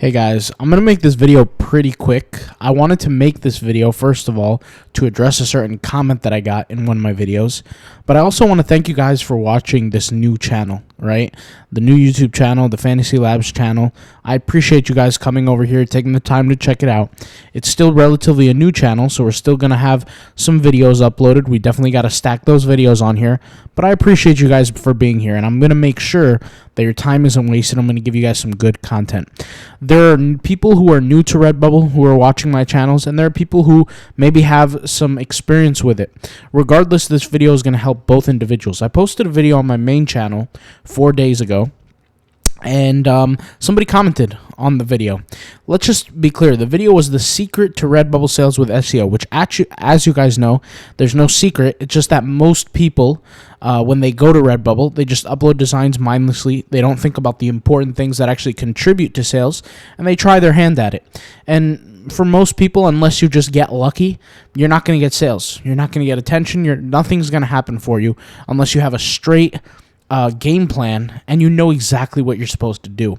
Hey guys, I'm going to make this video pretty quick. I wanted to make this video, first of all, to address a certain comment that I got in one of my videos. But I also want to thank you guys for watching this new channel, right? The new YouTube channel, the Fantasy Labs channel. I appreciate you guys coming over here, taking the time to check it out. It's still relatively a new channel, so we're still going to have some videos uploaded. We definitely got to stack those videos on here. But I appreciate you guys for being here, and I'm going to make sure that your time isn't wasted. I'm going to give you guys some good content. There are people who are new to Redbubble who are watching my channels, and there are people who maybe have some experience with it. Regardless, this video is going to help both individuals. I posted a video on my main channel 4 days ago, and somebody commented on the video. Let's just be clear. The video was the secret to Redbubble sales with SEO, which actually, as you guys know, there's no secret. It's just that most people, when they go to Redbubble, they just upload designs mindlessly. They don't think about the important things that actually contribute to sales, and they try their hand at it. And for most people, unless you just get lucky, you're not going to get sales. You're not going to get attention. Nothing's going to happen for you unless you have a straight game plan and you know exactly what you're supposed to do.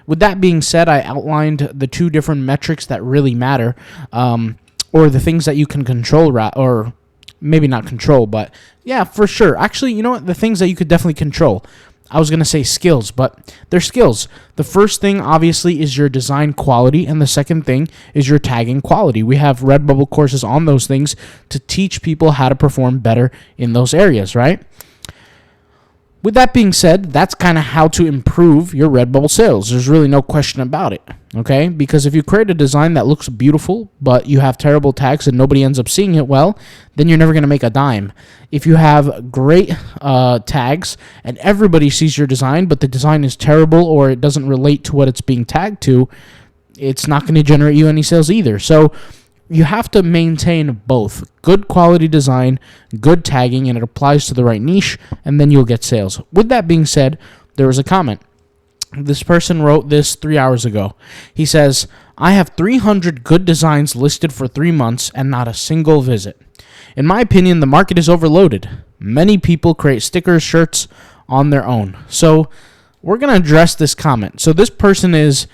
With that being said, I outlined the two different metrics that really matter, or the things that you can control, or maybe not control, but yeah, for sure. Actually, you know what? The things that you could definitely control. I was going to say skills, but they're skills. The first thing, obviously, is your design quality, and the second thing is your tagging quality. We have Redbubble courses on those things to teach people how to perform better in those areas, right? With that being said, that's kind of how to improve your Redbubble sales. There's really no question about it, okay? Because if you create a design that looks beautiful, but you have terrible tags and nobody ends up seeing it well, then you're never going to make a dime. If you have great tags and everybody sees your design, but the design is terrible or it doesn't relate to what it's being tagged to, it's not going to generate you any sales either. So you have to maintain both good quality design, good tagging, and it applies to the right niche, and then you'll get sales. With that being said, there was a comment. This person wrote this 3 hours ago. He says, I have 300 good designs listed for 3 months and not a single visit. In my opinion, the market is overloaded. Many people create stickers, shirts on their own. So we're going to address this comment. So this person is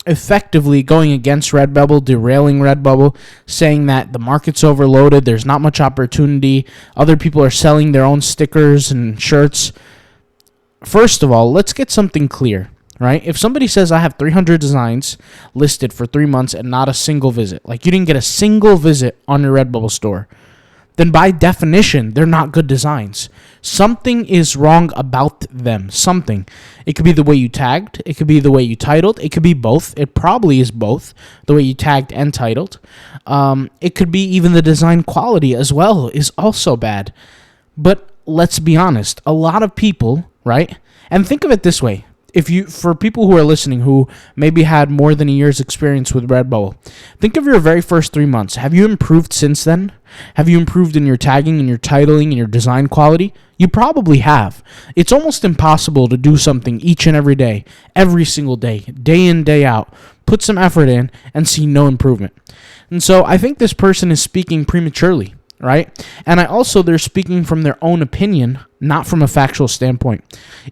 effectively going against Redbubble, derailing Redbubble, saying that the market's overloaded, there's not much opportunity, other people are selling their own stickers and shirts. First of all, let's get something clear, right? If somebody says I have 300 designs listed for 3 months and not a single visit, like you didn't get a single visit on your Redbubble store, then by definition, they're not good designs. Something is wrong about them. Something. It could be the way you tagged. It could be the way you titled. It could be both. It probably is both, the way you tagged and titled. It could be even the design quality as well is also bad. But let's be honest. A lot of people, right? And think of it this way. For people who are listening who maybe had more than a year's experience with Redbubble, think of your very first 3 months. Have you improved since then? Have you improved in your tagging and your titling and your design quality? You probably have. It's almost impossible to do something each and every day, every single day, day in, day out, put some effort in and see no improvement. And so I think this person is speaking prematurely, right? And they're speaking from their own opinion, not from a factual standpoint.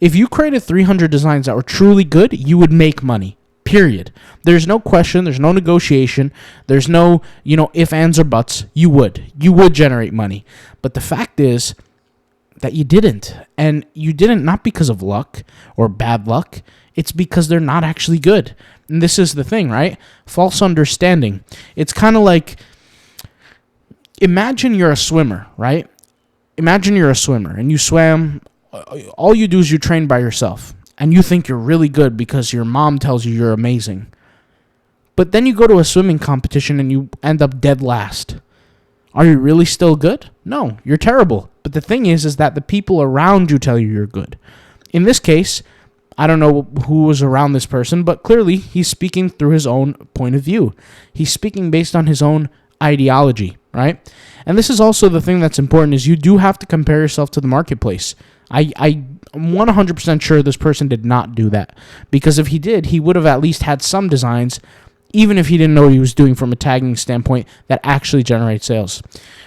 If you created 300 designs that were truly good, you would make money, period. There's no question, there's no negotiation, there's no, if, ands, or buts. You would generate money. But the fact is that you didn't. And you didn't not because of luck or bad luck. It's because they're not actually good. And this is the thing, right? False understanding. It's kind of like, imagine you're a swimmer, right? Imagine you're a swimmer and you swam. All you do is you train by yourself and you think you're really good because your mom tells you you're amazing. But then you go to a swimming competition and you end up dead last. Are you really still good? No, you're terrible. But the thing is that the people around you tell you you're good. In this case, I don't know who was around this person, but clearly he's speaking through his own point of view. He's speaking based on his own ideology, right? And this is also the thing that's important is you do have to compare yourself to the marketplace. I'm 100% sure this person did not do that, because if he did, he would have at least had some designs, even if he didn't know what he was doing from a tagging standpoint, that actually generate sales.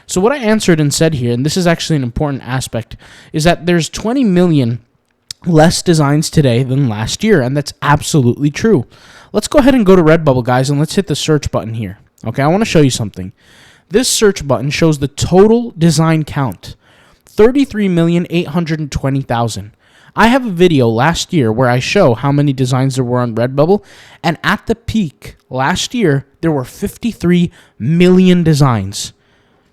So what I answered and said here, and this is actually an important aspect, is that there's 20 million less designs today than last year, and that's absolutely true. Let's go ahead and go to Redbubble, guys, and let's hit the search button here. Okay, I want to show you something. This search button shows the total design count, 33,820,000. I have a video last year where I show how many designs there were on Redbubble, and at the peak last year, there were 53 million designs.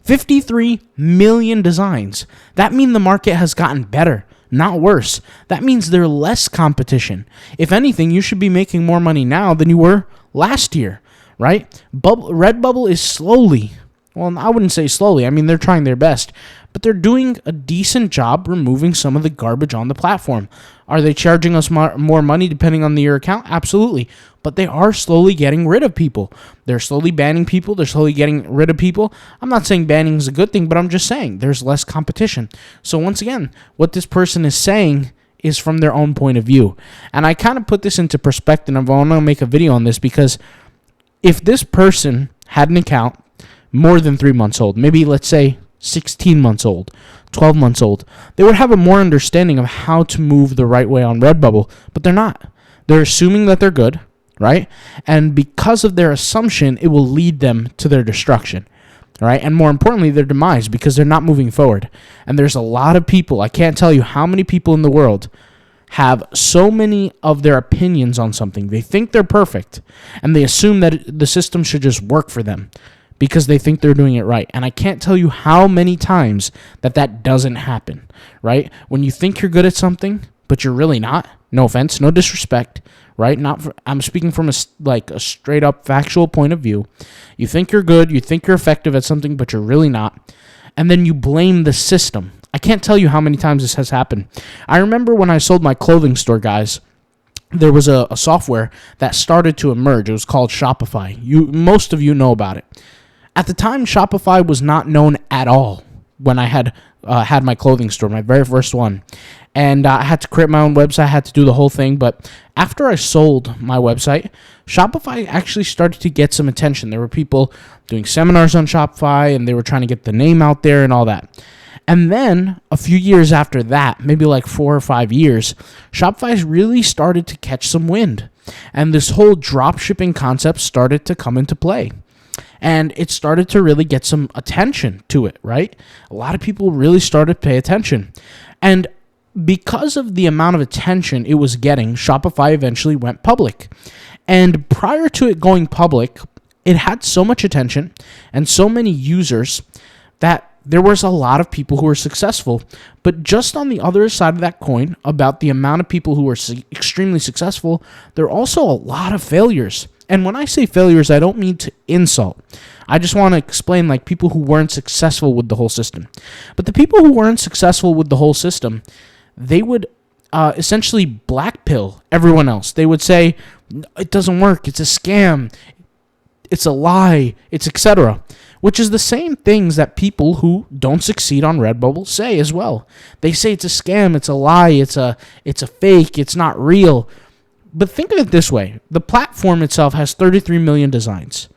53 million designs. That means the market has gotten better, not worse. That means there's less competition. If anything, you should be making more money now than you were last year, right? Redbubble is slowly, well, I wouldn't say slowly. I mean, they're trying their best, but they're doing a decent job removing some of the garbage on the platform. Are they charging us more money depending on your account? Absolutely. But they are slowly getting rid of people. They're slowly banning people. They're slowly getting rid of people. I'm not saying banning is a good thing, but I'm just saying there's less competition. So once again, what this person is saying is from their own point of view. And I kind of put this into perspective. I want to make a video on this because if this person had an account more than 3 months old, maybe let's say 16 months old, 12 months old, they would have a more understanding of how to move the right way on Redbubble, but they're not. They're assuming that they're good, right? And because of their assumption, it will lead them to their destruction, right? And more importantly, their demise, because they're not moving forward. And there's a lot of people, I can't tell you how many people in the world have so many of their opinions on something. They think they're perfect, and they assume that the system should just work for them, because they think they're doing it right. And I can't tell you how many times that doesn't happen, right? When you think you're good at something, but you're really not. No offense, no disrespect, right? I'm speaking from a straight up factual point of view. You think you're good, you think you're effective at something, but you're really not. And then you blame the system. I can't tell you how many times this has happened. I remember when I sold my clothing store, guys, there was a software that started to emerge. It was called Shopify. Most of you know about it. At the time, Shopify was not known at all when I had my clothing store, my very first one. And I had to create my own website. I had to do the whole thing. But after I sold my website, Shopify actually started to get some attention. There were people doing seminars on Shopify, and they were trying to get the name out there and all that. And then a few years after that, maybe like 4 or 5 years, Shopify really started to catch some wind. And this whole drop shipping concept started to come into play. And it started to really get some attention to it, right? A lot of people really started to pay attention. And because of the amount of attention it was getting, Shopify eventually went public. And prior to it going public, it had so much attention and so many users that there was a lot of people who were successful. But just on the other side of that coin, about the amount of people who were extremely successful, there are also a lot of failures. And when I say failures, I don't mean to insult. I just want to explain like people who weren't successful with the whole system. But the people who weren't successful with the whole system, they would essentially blackpill everyone else. They would say, it doesn't work, it's a scam, it's a lie, it's etc. Which is the same things that people who don't succeed on Redbubble say as well. They say it's a scam, it's a lie, it's a fake, it's not real. But think of it this way. The platform itself has 33 million designs.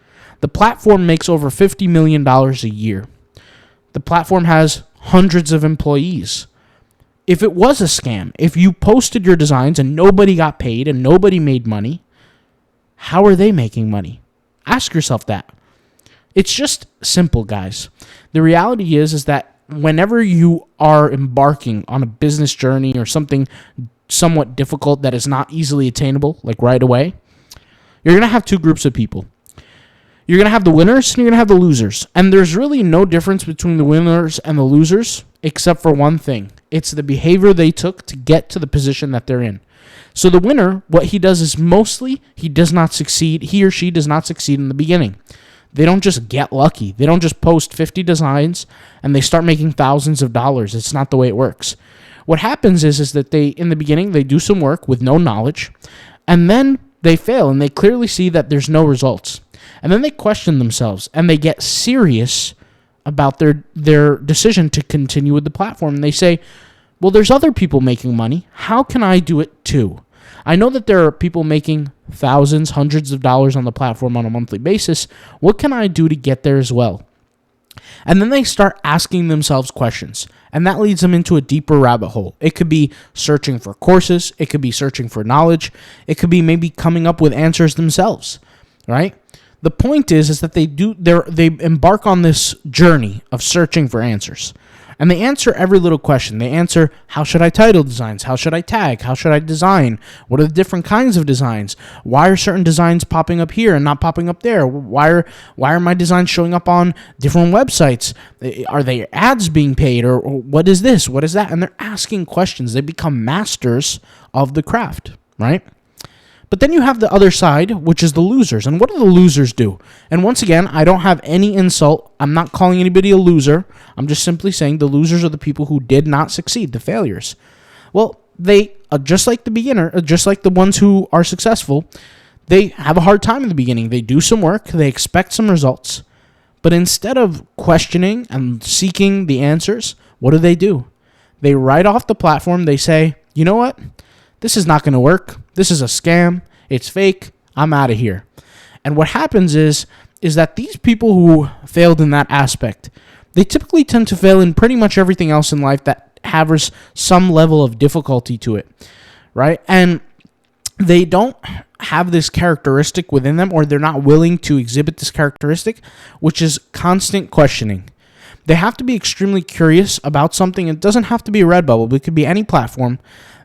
The platform makes over $50 million a year. The platform has hundreds of employees. If it was a scam, if you posted your designs and nobody got paid and nobody made money, how are they making money? Ask yourself that. It's just simple, guys. The reality is that whenever you are embarking on a business journey or something somewhat difficult that is not easily attainable, like right away, you're going to have two groups of people. You're going to have the winners and you're going to have the losers. And there's really no difference between the winners and the losers except for one thing. It's the behavior they took to get to the position that they're in. So the winner, what he does is mostly he or she does not succeed in the beginning. They don't just get lucky. They don't just post 50 designs and they start making thousands of dollars. It's not the way it works. What happens is that they, in the beginning, they do some work with no knowledge, and then they fail, and they clearly see that there's no results. And then they question themselves, and they get serious about their decision to continue with the platform. And they say, well, there's other people making money. How can I do it too? I know that there are people making thousands, hundreds of dollars on the platform on a monthly basis. What can I do to get there as well? And then they start asking themselves questions. And that leads them into a deeper rabbit hole. It could be searching for courses. It could be searching for knowledge. It could be maybe coming up with answers themselves, right? The point is that they embark on this journey of searching for answers. And they answer every little question. They answer, how should I title designs? How should I tag? How should I design? What are the different kinds of designs? Why are certain designs popping up here and not popping up there? Why are my designs showing up on different websites? Are they ads being paid? Or what is this? What is that? And they're asking questions. They become masters of the craft, right? But then you have the other side, which is the losers. And what do the losers do? And once again, I don't have any insult. I'm not calling anybody a loser. I'm just simply saying the losers are the people who did not succeed, the failures. Well, they, just like the beginner, just like the ones who are successful, they have a hard time in the beginning. They do some work. They expect some results. But instead of questioning and seeking the answers, what do? They write off the platform. They say, you know what? This is not going to work. This is a scam. It's fake. I'm out of here. And what happens is that these people who failed in that aspect, they typically tend to fail in pretty much everything else in life that has some level of difficulty to it, right? And they don't have this characteristic within them, or they're not willing to exhibit this characteristic, which is constant questioning. They have to be extremely curious about something. It doesn't have to be a Redbubble, but it could be any platform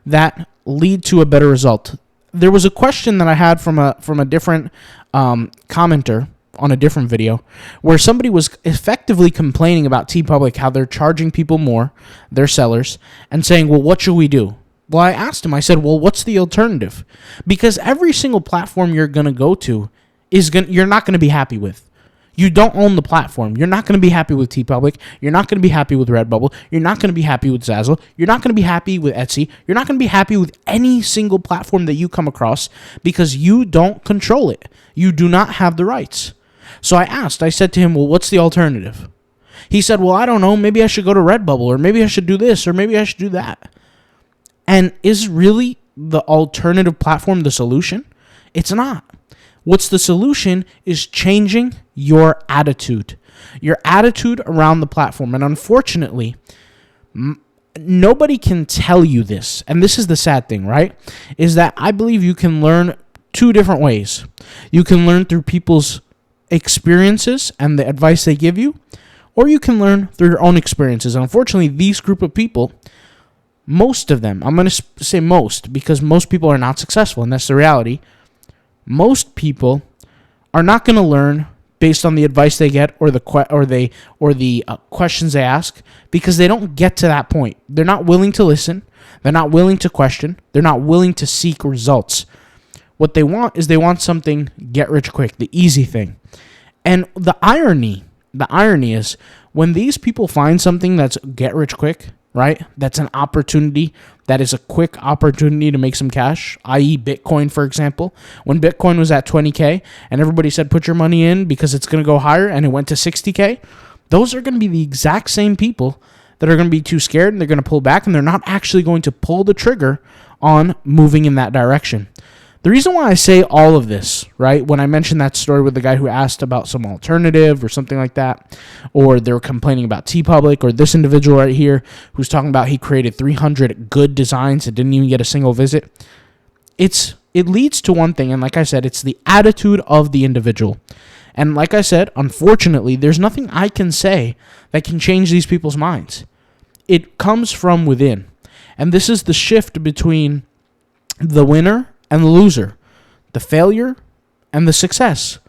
that lead to a better result. There was a question that I had from a different commenter on a different video where somebody was effectively complaining about TeePublic, how they're charging people more, their sellers, and saying, well, what should we do? Well, I asked him, I said, well, what's the alternative? Because every single platform you're going to go to you're not going to be happy with. You don't own the platform. You're not going to be happy with TeePublic. You're not going to be happy with Redbubble. You're not going to be happy with Zazzle. You're not going to be happy with Etsy. You're not going to be happy with any single platform that you come across because you don't control it. You do not have the rights. So I said to him, well, what's the alternative? He said, well, I don't know. Maybe I should go to Redbubble, or maybe I should do this, or maybe I should do that. And is really the alternative platform the solution? It's not. What's the solution is changing your attitude around the platform. And unfortunately, nobody can tell you this. And this is the sad thing, right? Is that I believe you can learn two different ways. You can learn through people's experiences and the advice they give you, or you can learn through your own experiences. And unfortunately, these group of people, most of them, I'm going to say most because most people are not successful, and that's the reality. Most people are not going to learn based on the advice they get or the questions they ask, because they don't get to that point. They're not willing to listen. They're not willing to question. They're not willing to seek results. What they want is something get rich quick, the easy thing. And the irony is when these people find something that's get rich quick, right? That's an opportunity. That is a quick opportunity to make some cash, i.e. Bitcoin, for example. When Bitcoin was at 20K and everybody said, put your money in because it's going to go higher, and it went to 60K, those are going to be the exact same people that are going to be too scared, and they're going to pull back, and they're not actually going to pull the trigger on moving in that direction. The reason why I say all of this, right, when I mentioned that story with the guy who asked about some alternative or something like that, or they were complaining about TeePublic, or this individual right here who's talking about he created 300 good designs and didn't even get a single visit, it leads to one thing, and like I said, it's the attitude of the individual. And like I said, unfortunately, there's nothing I can say that can change these people's minds. It comes from within. And this is the shift between the winner and the loser, the failure and the success.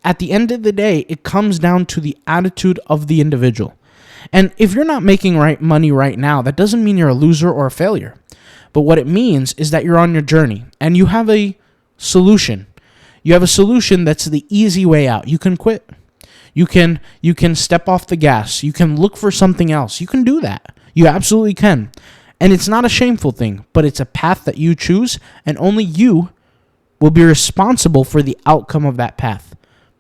At the end of the day, it comes down to the attitude of the individual. And if you're not making money right now, that doesn't mean you're a loser or a failure. But what it means is that you're on your journey and you have a solution. You have a solution that's the easy way out. You can quit. You can step off the gas. You can look for something else. You can do that. You absolutely can. And it's not a shameful thing, but it's a path that you choose, and only you will be responsible for the outcome of that path,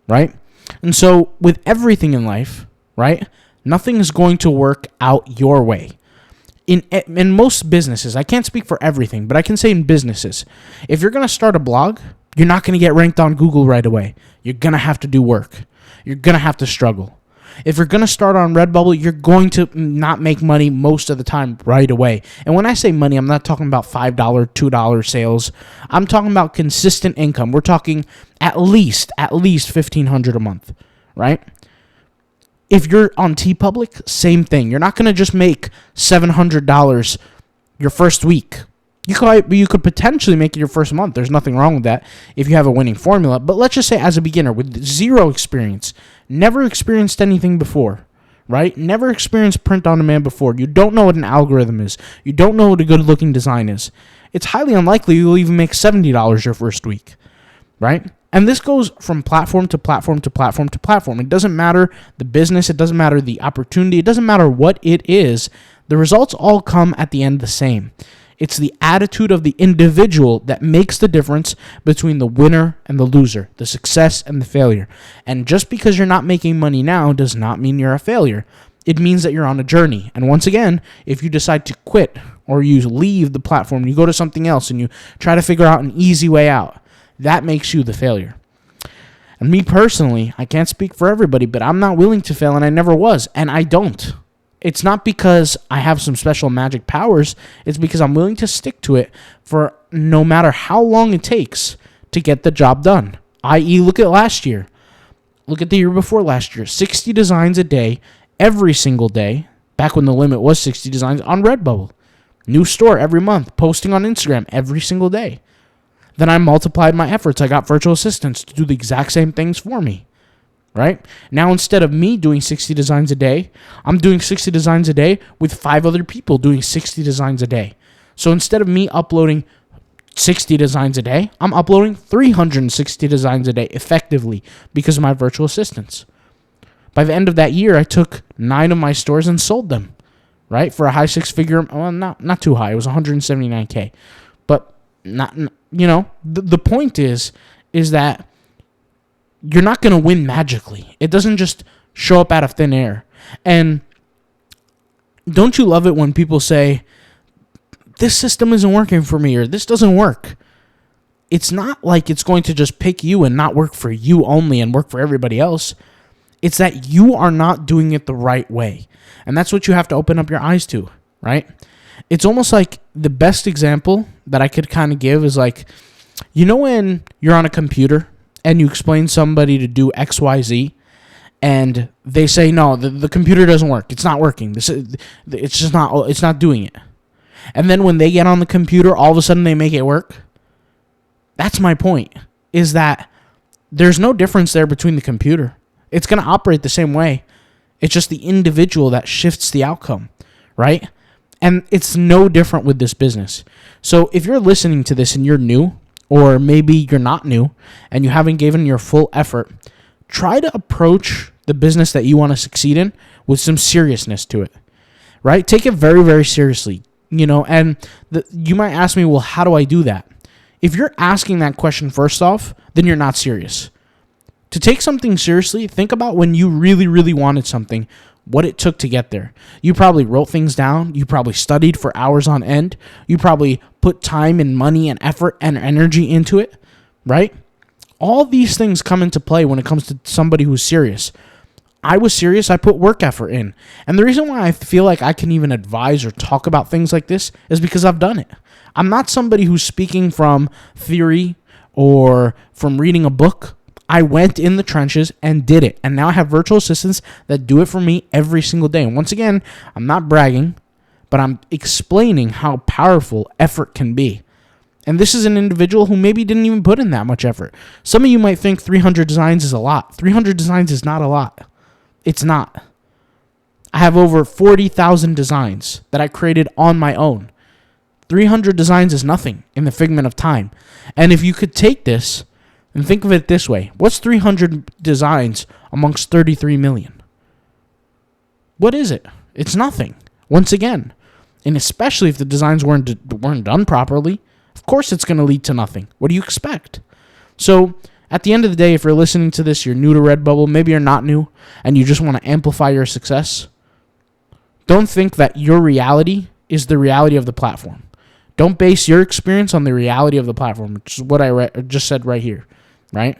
right? And so with everything in life, right, nothing is going to work out your way. In most businesses, I can't speak for everything, but I can say in businesses, if you're going to start a blog, you're not going to get ranked on Google right away. You're going to have to do work. You're going to have to struggle. If you're going to start on Redbubble, you're going to not make money most of the time right away. And when I say money, I'm not talking about $5, $2 sales. I'm talking about consistent income. We're talking at least $1,500 a month, right? If you're on TeePublic, same thing. You're not going to just make $700 your first week. You could potentially make it your first month. There's nothing wrong with that if you have a winning formula. But let's just say as a beginner with zero experience, never experienced anything before, right? Never experienced print on demand before. You don't know what an algorithm is. You don't know what a good looking design is. It's highly unlikely you'll even make $70 your first week, right? And this goes from platform to platform to platform to platform. It doesn't matter the business. It doesn't matter the opportunity. It doesn't matter what it is. The results all come at the end the same. It's the attitude of the individual that makes the difference between the winner and the loser, the success and the failure. And just because you're not making money now does not mean you're a failure. It means that you're on a journey. And once again, if you decide to quit or you leave the platform and you go to something else and you try to figure out an easy way out, that makes you the failure. And me personally, I can't speak for everybody, but I'm not willing to fail, and I never was, and I don't. It's not because I have some special magic powers. It's because I'm willing to stick to it for no matter how long it takes to get the job done. I.e., look at last year. Look at the year before last year. 60 designs a day, every single day, back when the limit was 60 designs on Redbubble. New store every month, posting on Instagram every single day. Then I multiplied my efforts. I got virtual assistants to do the exact same things for me. Right? Now, instead of me doing 60 designs a day, I'm doing 60 designs a day with 5 other people doing 60 designs a day. So instead of me uploading 60 designs a day, I'm uploading 360 designs a day effectively because of my virtual assistants. By the end of that year, I took 9 of my stores and sold them, right? For a high 6-figure, well, not too high. It was $179K. But, the point is that you're not going to win magically. It doesn't just show up out of thin air. And don't you love it when people say, this system isn't working for me, or this doesn't work? It's not like it's going to just pick you and not work for you only and work for everybody else. It's that you are not doing it the right way. And that's what you have to open up your eyes to, right? It's almost like the best example that I could kind of give is like, when you're on a computer and you explain somebody to do X, Y, Z, and they say, no, the computer doesn't work. It's not working. It's not doing it. And then when they get on the computer, all of a sudden they make it work. That's my point, is that there's no difference there between the computer. It's going to operate the same way. It's just the individual that shifts the outcome, right? And it's no different with this business. So if you're listening to this and you're new, or maybe you're not new and you haven't given your full effort, try to approach the business that you want to succeed in with some seriousness to it, right? Take it very, very seriously, and you might ask me, well, how do I do that? If you're asking that question first off, then you're not serious. To take something seriously, think about when you really, really wanted something, what it took to get there. You probably wrote things down. You probably studied for hours on end. You probably put time and money and effort and energy into it, right? All these things come into play when it comes to somebody who's serious. I was serious. I put work effort in. And the reason why I feel like I can even advise or talk about things like this is because I've done it. I'm not somebody who's speaking from theory or from reading a book. I went in the trenches and did it. And now I have virtual assistants that do it for me every single day. And once again, I'm not bragging, but I'm explaining how powerful effort can be. And this is an individual who maybe didn't even put in that much effort. Some of you might think 300 designs is a lot. 300 designs is not a lot. It's not. I have over 40,000 designs that I created on my own. 300 designs is nothing in the figment of time. And if you could take this and think of it this way, what's 300 designs amongst 33 million? What is it? It's nothing. Once again, and especially if the designs weren't done properly, of course it's going to lead to nothing. What do you expect? So at the end of the day, if you're listening to this, you're new to Redbubble, maybe you're not new, and you just want to amplify your success, don't think that your reality is the reality of the platform. Don't base your experience on the reality of the platform, which is what I just said right here, right?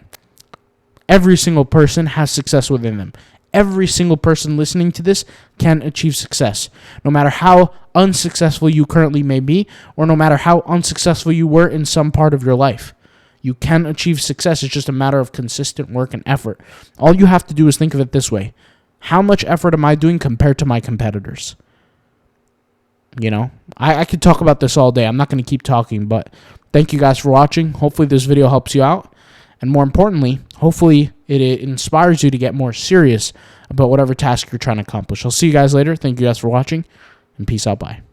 Every single person has success within them. every single person listening to this can achieve success. No matter how unsuccessful you currently may be, or no matter how unsuccessful you were in some part of your life, you can achieve success. It's just a matter of consistent work and effort. All you have to do is think of it this way. How much effort am I doing compared to my competitors? You know, I could talk about this all day. I'm not going to keep talking, but thank you guys for watching. Hopefully this video helps you out. And more importantly, hopefully it inspires you to get more serious about whatever task you're trying to accomplish. I'll see you guys later. Thank you guys for watching, and peace out. Bye.